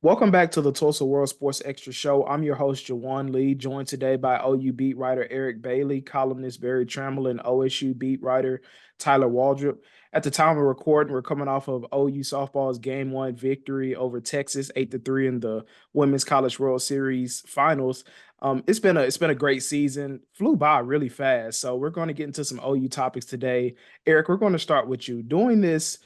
Welcome back to the Tulsa World Sports Extra Show. I'm your host, Juwan Lee, joined today by OU beat writer Eric Bailey, columnist Barry Tramel, and OSU beat writer Tyler Waldrep. At the time of recording, we're coming off of OU softball's Game 1 victory over Texas, 8-3 in the Women's College World Series Finals. It's been a great season. Flew by really fast. So we're going to get into some OU topics today. Eric, we're going to start with you. During this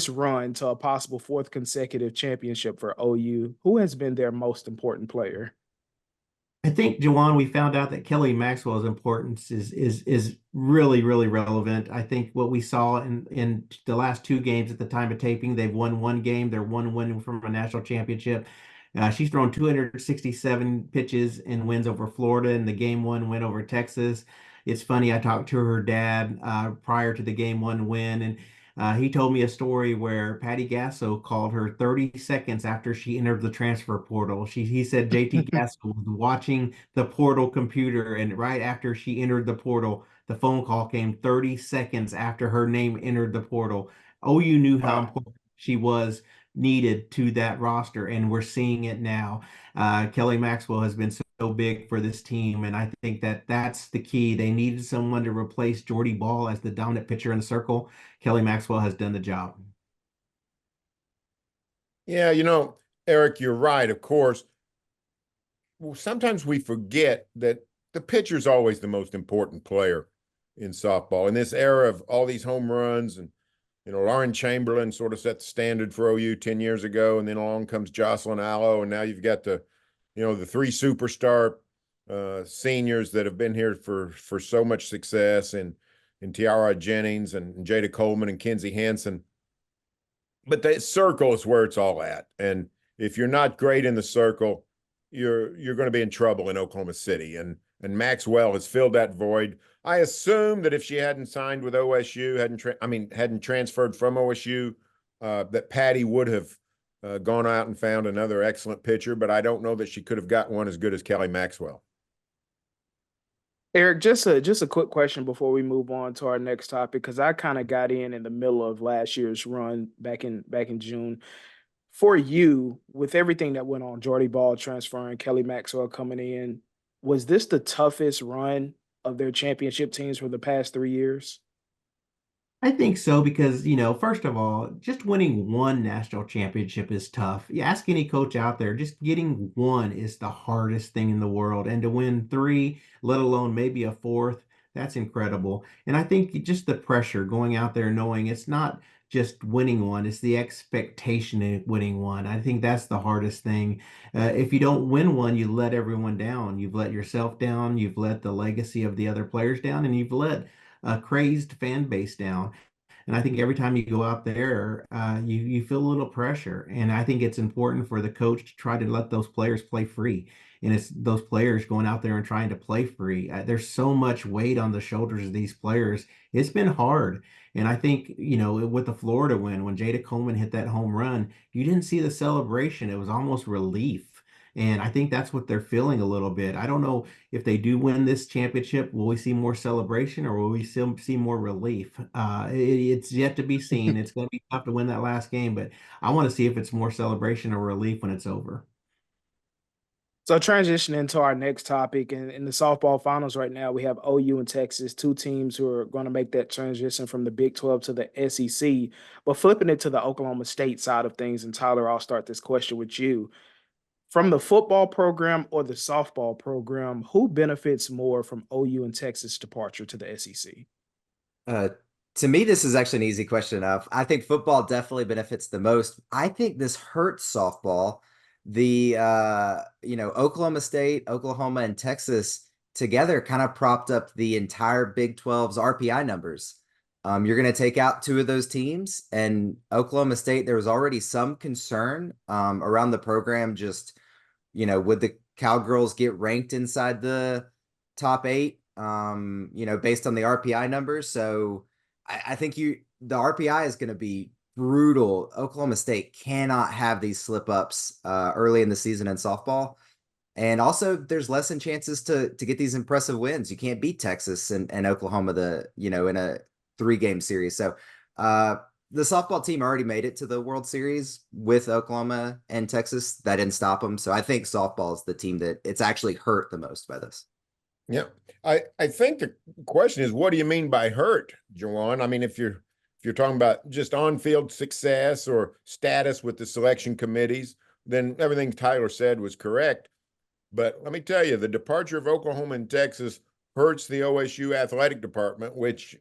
run to a possible fourth consecutive championship for OU, who has been their most important player? I think, Jawan, we found out that Kelly Maxwell's importance is really relevant. I think what we saw in the last two games at the time of taping, they've won one game. They're one win from a national championship. She's thrown 267 pitches and wins over Florida in the game one win over Texas. It's funny, I talked to her dad prior to the game one win, and he told me a story where Patty Gasso called her 30 seconds after she entered the transfer portal. He said JT Gasso was watching the portal computer, and right after she entered the portal, the phone call came 30 seconds after her name entered the portal. OU knew how Wow. important she was needed to that roster, and we're seeing it now. Kelly Maxwell has been so big for this team, and I think that that's the key. They needed someone to replace Jordy Ball as the dominant pitcher in the circle. Kelly Maxwell has done the job. Yeah, Eric, you're right. Of course, well, sometimes we forget that the pitcher's always the most important player in softball. In this era of all these home runs and Lauren Chamberlain sort of set the standard for OU 10 years ago, and then along comes Jocelyn Allo, and now you've got the three superstar seniors that have been here for so much success, and Tiara Jennings and Jada Coleman and Kenzie Hansen. But the circle is where it's all at. And if you're not great in the circle, you're going to be in trouble in Oklahoma City. And Maxwell has filled that void. I assume that if she hadn't signed with OSU, hadn't transferred from OSU, that Patty would have gone out and found another excellent pitcher. But I don't know that she could have got one as good as Kelly Maxwell. Eric, just a quick question before we move on to our next topic, because I kind of got in the middle of last year's run back in June. For you, with everything that went on, Jordy Ball transferring, Kelly Maxwell coming in, was this the toughest run of their championship teams for the past 3 years? I think so because, first of all, just winning one national championship is tough. You ask any coach out there, just getting one is the hardest thing in the world. And to win three, let alone maybe a fourth, that's incredible. And I think just the pressure going out there knowing it's not just winning one, it's the expectation of winning one. I think that's the hardest thing. If you don't win one, you let everyone down. You've let yourself down, you've let the legacy of the other players down, and you've let a crazed fan base down. And I think every time you go out there, you feel a little pressure. And I think it's important for the coach to try to let those players play free. And it's those players going out there and trying to play free. There's so much weight on the shoulders of these players. It's been hard. And I think, with the Florida win, when Jada Coleman hit that home run, you didn't see the celebration. It was almost relief. And I think that's what they're feeling a little bit. I don't know if they do win this championship, will we see more celebration or will we still see more relief? It's yet to be seen. It's going to be tough to win that last game, but I want to see if it's more celebration or relief when it's over. So transitioning to our next topic, in the softball finals right now, we have OU and Texas, two teams who are going to make that transition from the Big 12 to the SEC. But flipping it to the Oklahoma State side of things, and Tyler, I'll start this question with you. From the football program or the softball program, who benefits more from OU and Texas' departure to the SEC? Uh, to me, this is actually an easy question enough. I think football definitely benefits the most. I think this hurts softball. Oklahoma State, Oklahoma, and Texas together kind of propped up the entire Big 12's RPI numbers. You're going to take out two of those teams, and Oklahoma State, there was already some concern around the program. Just, would the Cowgirls get ranked inside the top eight? Based on the RPI numbers. So I think the RPI is going to be brutal. Oklahoma State cannot have these slip ups early in the season in softball. And also there's less in chances to get these impressive wins. You can't beat Texas and Oklahoma in a 3-game series. So the softball team already made it to the World Series with Oklahoma and Texas. That didn't stop them. So I think softball is the team that it's actually hurt the most by this. Yeah. I think the question is, what do you mean by hurt, Juwan? I mean, if you're talking about just on-field success or status with the selection committees, then everything Tyler said was correct. But let me tell you, the departure of Oklahoma and Texas hurts the OSU athletic department, which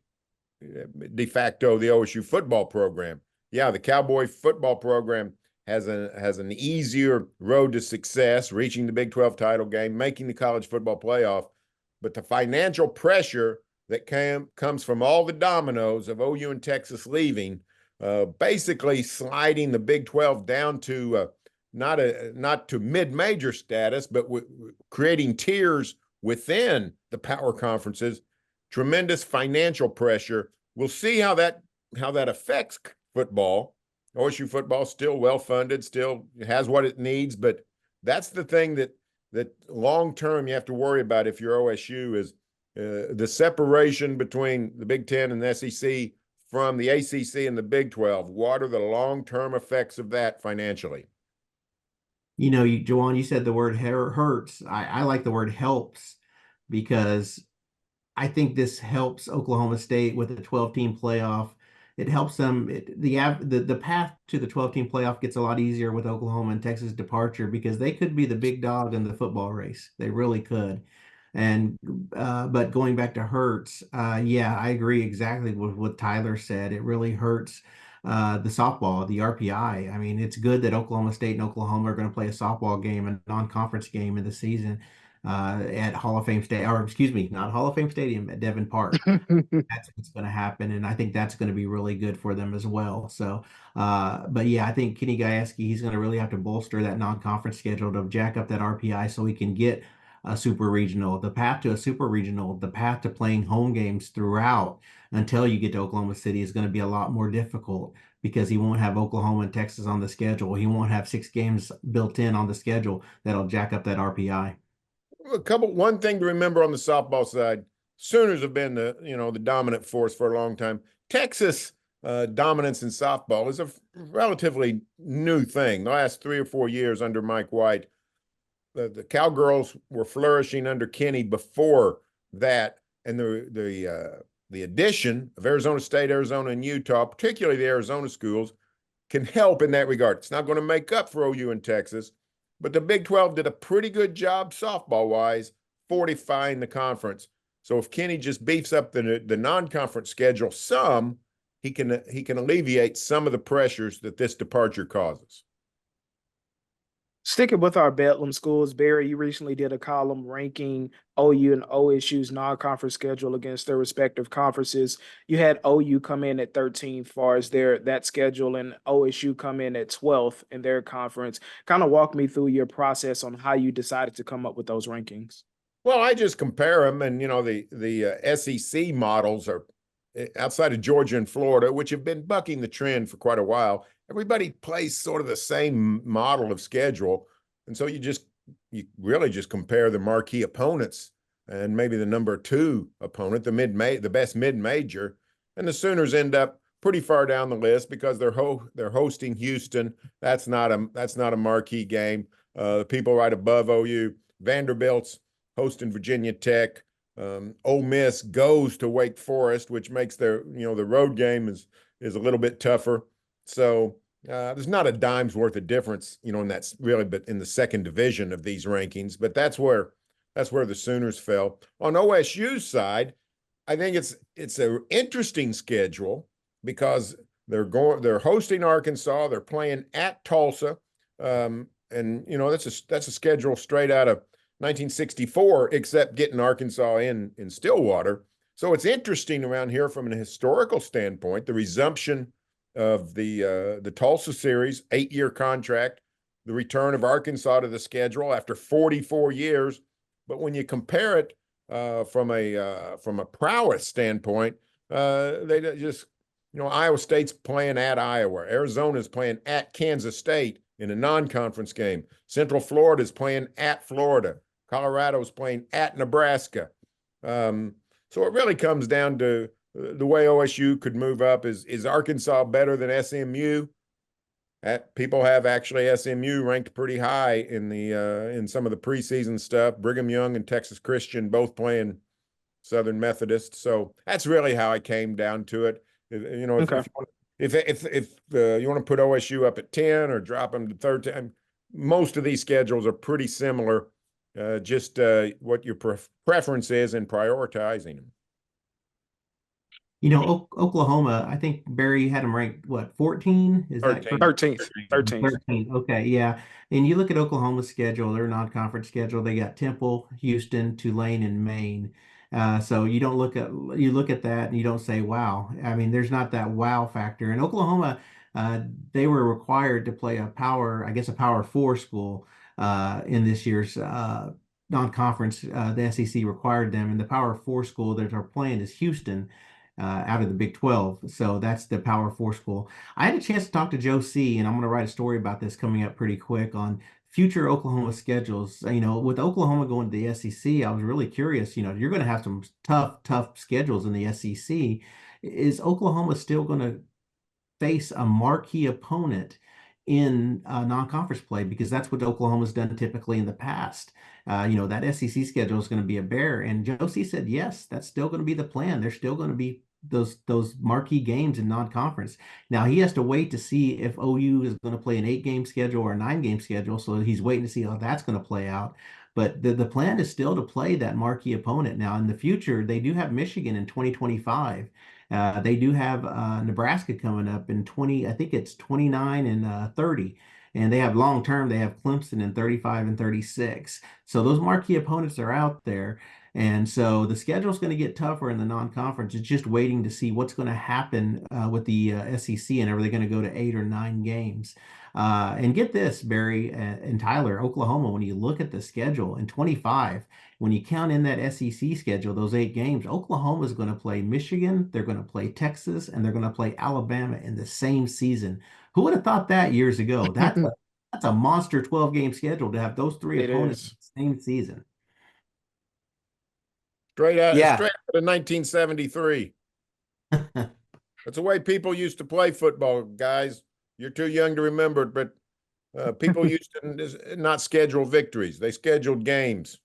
de facto the OSU football program. Yeah, the Cowboy football program has an easier road to success, reaching the Big 12 title game, making the college football playoff. But the financial pressure that comes from all the dominoes of OU and Texas leaving, basically sliding the Big 12 down to not to mid-major status, but creating tiers within the power conferences, tremendous financial pressure. We'll see how that affects football. OSU football still well-funded, still has what it needs, but that's the thing that long-term you have to worry about if you're OSU is the separation between the Big Ten and the SEC from the ACC and the Big 12. What are the long-term effects of that financially? You know, Juwan, you said the word hurts. I like the word helps, because I think this helps Oklahoma State with the 12-team playoff. It helps them. The path to the 12-team playoff gets a lot easier with Oklahoma and Texas departure, because they could be the big dog in the football race. They really could. And but going back to hurts, yeah, I agree exactly with what Tyler said. It really hurts the softball, the RPI. I mean, it's good that Oklahoma State and Oklahoma are going to play a softball game, a non-conference game in the season at Hall of Fame Stadium, or excuse me, not Hall of Fame Stadium, at Devon Park. That's what's going to happen, and I think that's going to be really good for them as well. So, but yeah, I think Kenny Gajewski, he's going to really have to bolster that non-conference schedule to jack up that RPI so he can get a super regional. The path to a super regional, the path to playing home games throughout until you get to Oklahoma City is going to be a lot more difficult, because he won't have Oklahoma and Texas on the schedule. He won't have 6 games built in on the schedule that'll jack up that RPI. One thing to remember on the softball side, Sooners have been the dominant force for a long time. Texas dominance in softball is a relatively new thing. The last 3 or 4 years under Mike White, the Cowgirls were flourishing under Kenny before that, and the addition of Arizona State, Arizona, and Utah, particularly the Arizona schools, can help in that regard. It's not going to make up for OU and Texas, but the Big 12 did a pretty good job softball-wise fortifying the conference. So if Kenny just beefs up the non-conference schedule some, he can alleviate some of the pressures that this departure causes. Sticking with our Bedlam schools, Barry, you recently did a column ranking OU and OSU's non-conference schedule against their respective conferences. You had OU come in at 13th far as that schedule, and OSU come in at 12th in their conference. Kind of walk me through your process on how you decided to come up with those rankings. Well, I just compare them, and the SEC models are outside of Georgia and Florida, which have been bucking the trend for quite a while. Everybody plays sort of the same model of schedule, and so you really just compare the marquee opponents and maybe the number 2 opponent, the best mid-major, and the Sooners end up pretty far down the list because they're hosting Houston. That's not a marquee game. The people right above OU, Vanderbilt's hosting Virginia Tech. Ole Miss goes to Wake Forest, which makes the road game is a little bit tougher. So there's not a dime's worth of difference, and that's really, but in the second division of these rankings. But that's where the Sooners fell. On OSU's side, I think it's an interesting schedule because they're hosting Arkansas, they're playing at Tulsa, and that's a schedule straight out of 1964, except getting Arkansas in Stillwater. So it's interesting around here from an historical standpoint, the resumption of the Tulsa series, 8-year contract, the return of Arkansas to the schedule after 44 years. But when you compare it from a prowess standpoint, they just, Iowa State's playing at Iowa, Arizona's playing at Kansas State in a non-conference game, Central Florida's playing at Florida, Colorado's playing at Nebraska. So it really comes down to the way OSU could move up. Is Arkansas better than SMU? People have actually SMU ranked pretty high in some of the preseason stuff. Brigham Young and Texas Christian both playing Southern Methodist. So that's really how I came down to it. You know, Okay. if you want to put OSU up at 10 or drop them to 13, most of these schedules are pretty similar. Just what your preference is in prioritizing them. You know, Oklahoma, I think Barry had them ranked, what, 14? Is that 13. correct? 13th. 13. Okay, yeah. And you look at Oklahoma's schedule, their non-conference schedule, they got Temple, Houston, Tulane, and Maine. So you look at that and you don't say, wow. I mean, there's not that wow factor. And Oklahoma, they were required to play a power 4 school in this year's non-conference. The SEC required them, and the power 4 school that are playing is Houston. Out of the Big 12. So that's the Power 4 school. I had a chance to talk to Joe C., and I'm going to write a story about this coming up pretty quick on future Oklahoma schedules. You know, with Oklahoma going to the SEC, I was really curious. You know, you're going to have some tough schedules in the SEC. Is Oklahoma still going to face a marquee opponent in non-conference play? Because that's what Oklahoma's done typically in the past. You know, that SEC schedule is going to be a bear. And Josie said, yes, that's still going to be the plan. There's still going to be those marquee games in non-conference. Now he has to wait to see if OU is going to play an 8-game schedule or a 9-game schedule. So he's waiting to see how that's going to play out. But the plan is still to play that marquee opponent. Now in the future, they do have Michigan in 2025. They do have Nebraska coming up in I think it's 29 and 30. And they have long term, they have Clemson in 35 and 36. So those marquee opponents are out there. And so the schedule is going to get tougher in the non-conference. It's just waiting to see what's going to happen with the SEC, and are they going to go to 8 or 9 games? And get this, Barry and Tyler, Oklahoma, when you look at the schedule in 25, when you count in that SEC schedule, those 8 games, Oklahoma is going to play Michigan, they're going to play Texas, and they're going to play Alabama in the same season. Who would have thought that years ago? That's a monster 12-game schedule to have those 3 opponents in the same season. Straight out of 1973. That's the way people used to play football, guys. You're too young to remember it, but people used to not schedule victories. They scheduled games.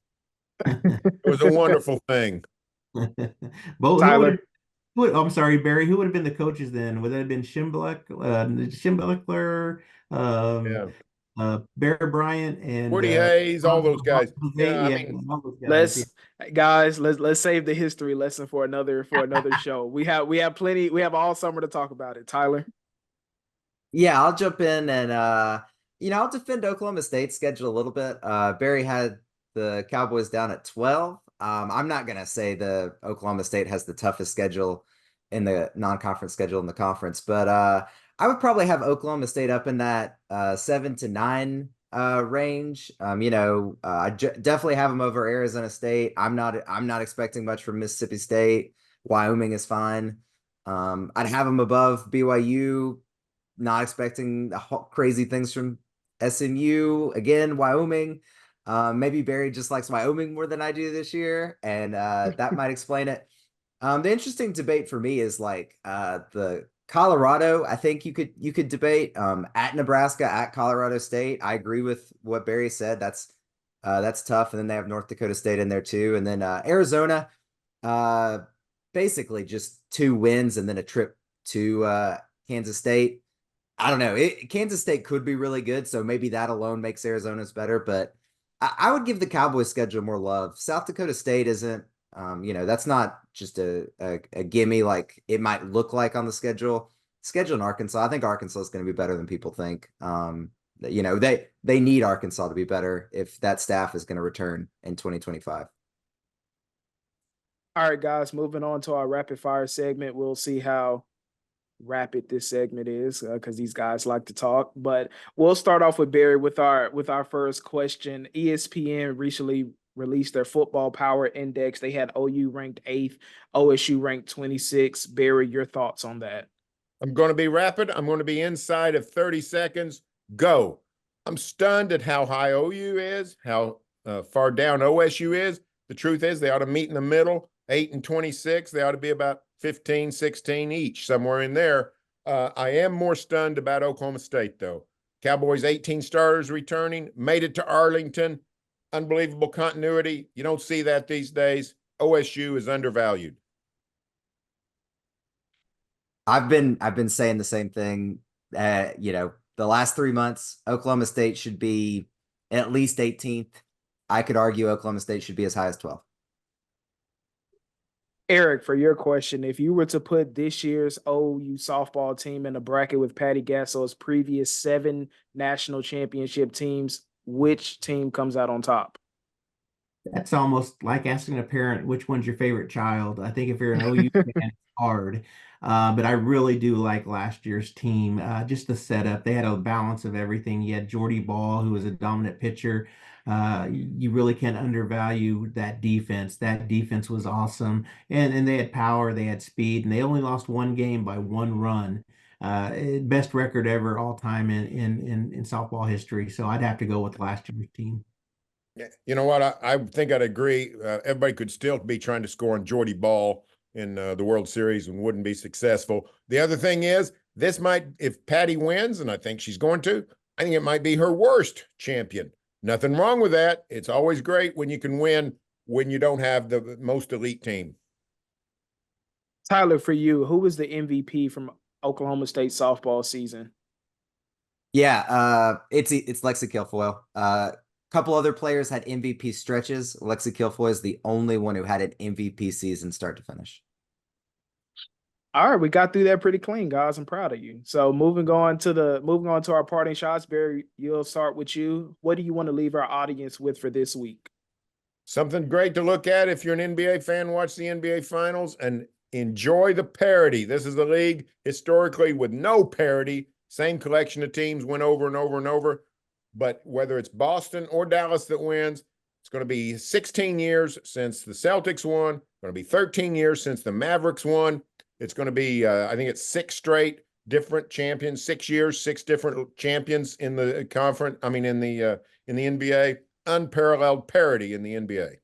It was a wonderful thing. Tyler. I'm sorry, Barry. Who would have been the coaches then? Would that have been Schembechler, Bear Bryant, and Woody Hayes, all those guys. Let's save the history lesson for another show. We have plenty. We have all summer to talk about it. Tyler. Yeah, I'll jump in and I'll defend Oklahoma State's schedule a little bit. Barry had the Cowboys down at 12. I'm not gonna say the Oklahoma State has the toughest schedule in the non-conference schedule in the conference, but I would probably have Oklahoma State up in that 7 to 9 range. I definitely have them over Arizona State. I'm not expecting much from Mississippi State. Wyoming is fine. I'd have them above BYU. Not expecting crazy things from SMU. Again, Wyoming. Maybe Barry just likes Wyoming more than I do this year, and that might explain it. The interesting debate for me is like the Colorado. I think you could debate at Nebraska, at Colorado State. I agree with what Barry said. That's tough. And then they have North Dakota State in there too. And then Arizona, basically just 2 wins and then a trip to Kansas State. I don't know. Kansas State could be really good, so maybe that alone makes Arizona's better. But I would give the Cowboys schedule more love. South Dakota State isn't, that's not just a gimme like it might look like on the schedule. Schedule in Arkansas, I think Arkansas is going to be better than people think. They need Arkansas to be better if that staff is going to return in 2025. All right, guys, moving on to our rapid fire segment. We'll see how rapid this segment is because these guys like to talk, but we'll start off with Barry with our first question. ESPN recently released their football power index. They had OU ranked 8th, OSU ranked 26. Barry, your thoughts on that? I'm going to be rapid. I'm going to be inside of 30 seconds. Go. I'm stunned at how high OU is, how far down OSU is. The truth is they ought to meet in the middle, 8 and 26. They ought to be about 15, 16 each, somewhere in there. I am more stunned about Oklahoma State, though. Cowboys 18 starters returning, made it to Arlington. Unbelievable continuity. You don't see that these days. OSU is undervalued. I've been saying the same thing. The last 3 months, Oklahoma State should be at least 18th. I could argue Oklahoma State should be as high as 12th. Eric, for your question, if you were to put this year's OU softball team in a bracket with Patty Gasso's previous 7 national championship teams, which team comes out on top? That's almost like asking a parent which one's your favorite child. I think if you're an OU fan, it's hard. But I really do like last year's team. Just the setup. They had a balance of everything. You had Jordy Ball, who was a dominant pitcher. You really can't undervalue that defense. That defense was awesome. And they had power, they had speed, and they only lost one game by 1 run. Best record ever all time in softball history. So I'd have to go with last year's team. Yeah, you know what? I think I'd agree. Everybody could still be trying to score on Jordy Ball in the World Series and wouldn't be successful. The other thing is, this might, if Patty wins, and I think she's going to, I think it might be her worst champion. Nothing wrong with that. It's always great when you can win when you don't have the most elite team. Tyler, for you, who was the MVP from Oklahoma State softball season? Yeah, it's Lexi Kilfoyle. Couple other players had MVP stretches. Lexi Kilfoyle is the only one who had an MVP season start to finish. All right, we got through that pretty clean, guys. I'm proud of you. So moving on to our parting shots, Barry, you'll start with you. What do you want to leave our audience with for this week? Something great to look at if you're an NBA fan. Watch the NBA Finals and enjoy the parity. This is the league historically with no parity. Same collection of teams went over and over and over. But whether it's Boston or Dallas that wins, it's going to be 16 years since the Celtics won. It's going to be 13 years since the Mavericks won. It's going to be, I think it's 6 straight different champions, 6 years, 6 different champions in the conference. I mean, in the NBA, unparalleled parity in the NBA.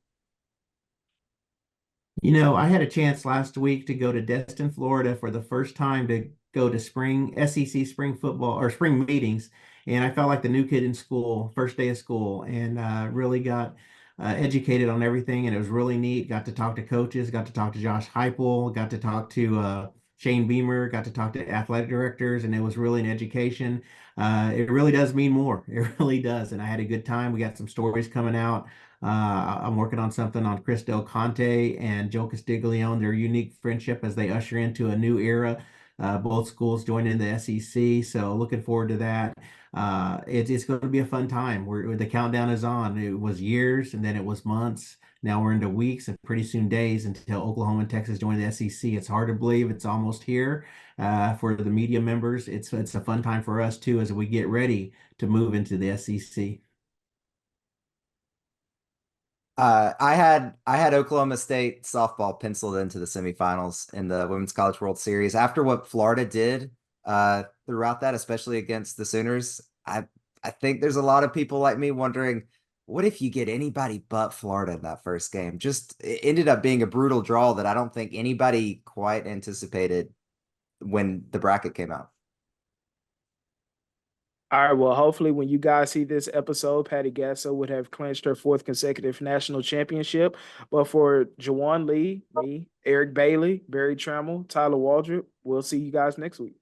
You know, I had a chance last week to go to Destin, Florida for the first time to go to SEC spring football or spring meetings. And I felt like the new kid in school, first day of school, and really got educated on everything. And it was really neat. Got to talk to coaches, got to talk to Josh Heupel, got to talk to Shane Beamer, got to talk to athletic directors, and it was really an education. It really does mean more. It really does. And I had a good time. We got some stories coming out. I'm working on something on Chris Del Conte and Joe Castiglione, their unique friendship as they usher into a new era. Both schools joining the SEC, so looking forward to that. It's going to be a fun time. The countdown is on. It was years, and then it was months. Now we're into weeks and pretty soon days until Oklahoma and Texas join the SEC. It's hard to believe it's almost here. For the media members, it's a fun time for us too as we get ready to move into the SEC. I had Oklahoma State softball penciled into the semifinals in the Women's College World Series. After what Florida did throughout that, especially against the Sooners, I think there's a lot of people like me wondering, what if you get anybody but Florida in that first game? It ended up being a brutal draw that I don't think anybody quite anticipated when the bracket came out. All right, well, hopefully when you guys see this episode, Patty Gasso would have clinched her 4th consecutive national championship. But for Juwan Lee, me, Eric Bailey, Barry Tramel, Tyler Waldrep, we'll see you guys next week.